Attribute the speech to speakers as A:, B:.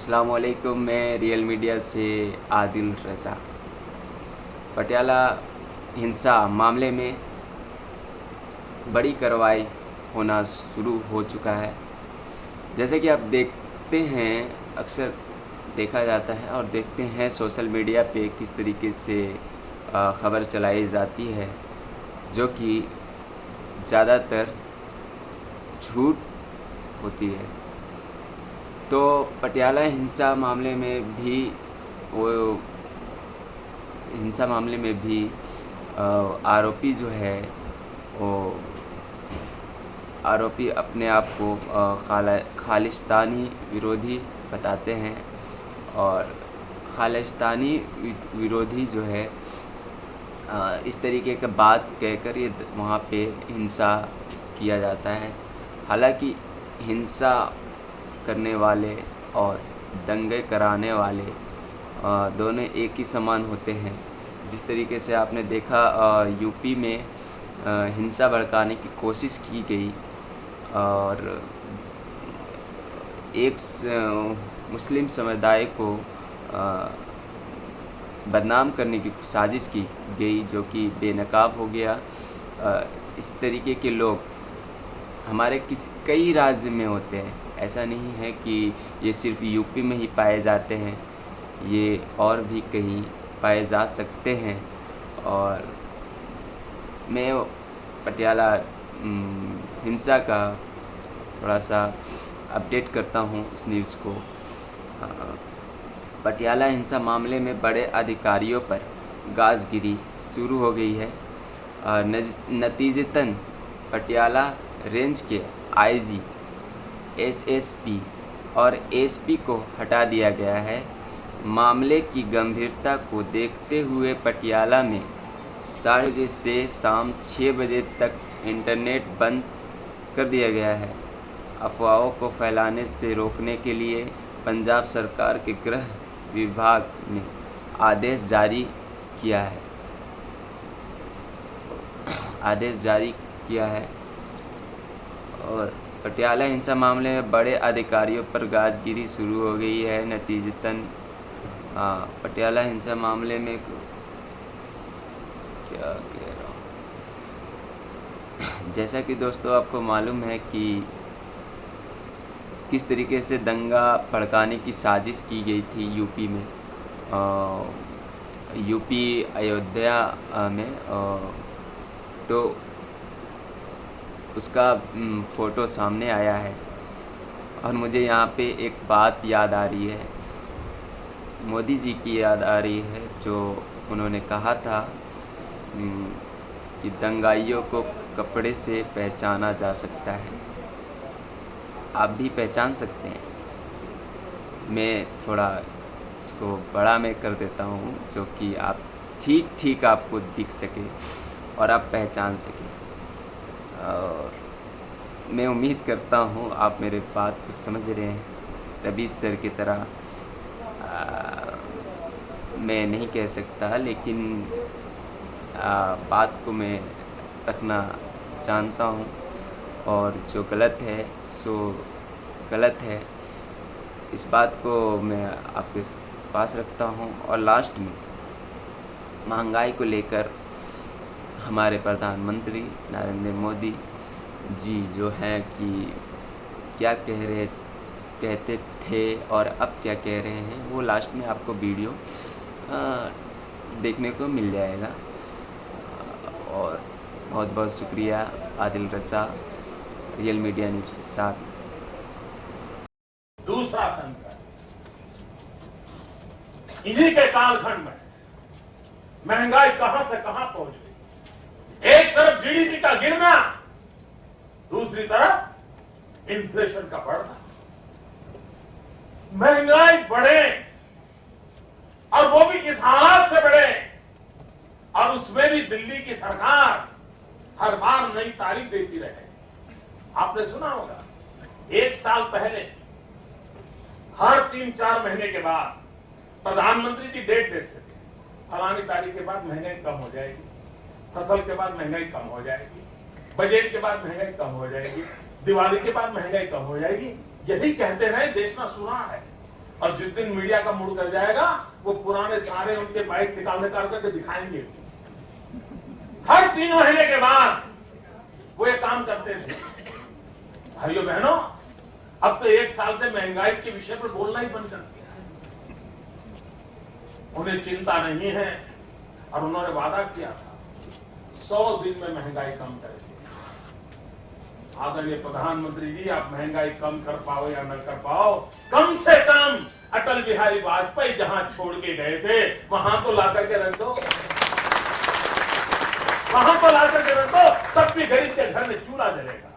A: अस्सलाम वालेकुम। मैं रियल मीडिया से आदिल रज़ा। पटियाला हिंसा मामले में बड़ी कार्रवाई होना शुरू हो चुका है। जैसे कि आप देखते हैं, अक्सर देखा जाता है और देखते हैं सोशल मीडिया पे किस तरीके से ख़बर चलाई जाती है, जो कि ज़्यादातर झूठ होती है। तो पटियाला हिंसा मामले में भी आरोपी जो है वो आरोपी अपने आप को खालिस्तानी विरोधी बताते हैं, और खालिस्तानी विरोधी जो है इस तरीके का बात कहकर ये वहाँ पे हिंसा किया जाता है। हालांकि हिंसा करने वाले और दंगे कराने वाले दोनों एक ही समान होते हैं। जिस तरीके से आपने देखा यूपी में हिंसा भड़काने की कोशिश की गई और एक मुस्लिम समुदाय को बदनाम करने की साजिश की गई, जो कि बेनकाब हो गया। इस तरीके के लोग हमारे कई राज्य में होते हैं। ऐसा नहीं है कि ये सिर्फ यूपी में ही पाए जाते हैं, ये और भी कहीं पाए जा सकते हैं। और मैं पटियाला हिंसा का थोड़ा सा अपडेट करता हूँ उस न्यूज़ को। पटियाला हिंसा मामले में बड़े अधिकारियों पर गाजगिरी शुरू हो गई है। नतीजतन पटियाला रेंज के आईजी, एसएसपी और एसपी को हटा दिया गया है। मामले की गंभीरता को देखते हुए पटियाला में 4:30 बजे से शाम 6 बजे तक इंटरनेट बंद कर दिया गया है। अफवाहों को फैलाने से रोकने के लिए पंजाब सरकार के गृह विभाग ने आदेश जारी किया है और पटियाला हिंसा मामले में बड़े अधिकारियों पर गाजगिरी शुरू हो गई है। नतीजतन पटियाला हिंसा मामले में क्या कह रहा हूँ, जैसा कि दोस्तों आपको मालूम है कि किस तरीके से दंगा भड़काने की साजिश की गई थी यूपी में, यूपी अयोध्या में। तो उसका फ़ोटो सामने आया है और मुझे यहाँ पे एक बात याद आ रही है, मोदी जी की याद आ रही है, जो उन्होंने कहा था कि दंगाइयों को कपड़े से पहचाना जा सकता है। आप भी पहचान सकते हैं। मैं थोड़ा इसको बड़ा में कर देता हूँ, जो कि आप ठीक आपको दिख सके और आप पहचान सकें। और मैं उम्मीद करता हूँ आप मेरे बात को समझ रहे हैं। रवि सर की तरह मैं नहीं कह सकता, लेकिन बात को मैं रखना जानता हूँ, और जो गलत है सो गलत है। इस बात को मैं आपके पास रखता हूँ। और लास्ट में महंगाई को लेकर हमारे प्रधानमंत्री नरेंद्र मोदी जी जो हैं कि क्या कहते थे और अब क्या कह रहे हैं, वो लास्ट में आपको वीडियो देखने को मिल जाएगा। और बहुत बहुत शुक्रिया आदिल रज़ा, रियल मीडिया न्यूज़ के साथ।
B: दूसरा संकट, इन्हीं के कालखंड में महंगाई कहां से कहां पहुंच गई। एक तरफ जीडीपी का गिरना, दूसरी तरफ इन्फ्लेशन का बढ़ना। महंगाई बढ़े और वो भी इस हालात से बढ़े, और उसमें भी दिल्ली की सरकार हर बार नई तारीख देती रहे। आपने सुना होगा, एक साल पहले हर 3-4 महीने के बाद प्रधानमंत्री जी डेट देते थे, फलानी तारीख के बाद महंगाई कम हो जाएगी, फसल के बाद महंगाई कम हो जाएगी, बजट के बाद महंगाई कम हो जाएगी, दिवाली के बाद महंगाई कम हो जाएगी। यही कहते रहे, देश में सुना है। और जिस दिन मीडिया का मूड कर जाएगा वो पुराने सारे उनके बाइक निकाल करके दिखाएंगे। हर 3 महीने के बाद वो ये काम करते थे। भाइयों बहनों, अब तो 1 साल से महंगाई के विषय पर बोलना ही बंद कर दिया है। उन्हें चिंता नहीं है और उन्होंने वादा किया था 100 दिन में महंगाई कम करेंगे। आदरणीय प्रधानमंत्री जी, आप महंगाई कम कर पाओ या न कर पाओ, कम से कम अटल बिहारी वाजपेयी जहां छोड़ के गए थे वहां तो ला करके रख दो, वहां तो ला करके रख दो, तब भी गरीब के घर में चूल्हा जलेगा।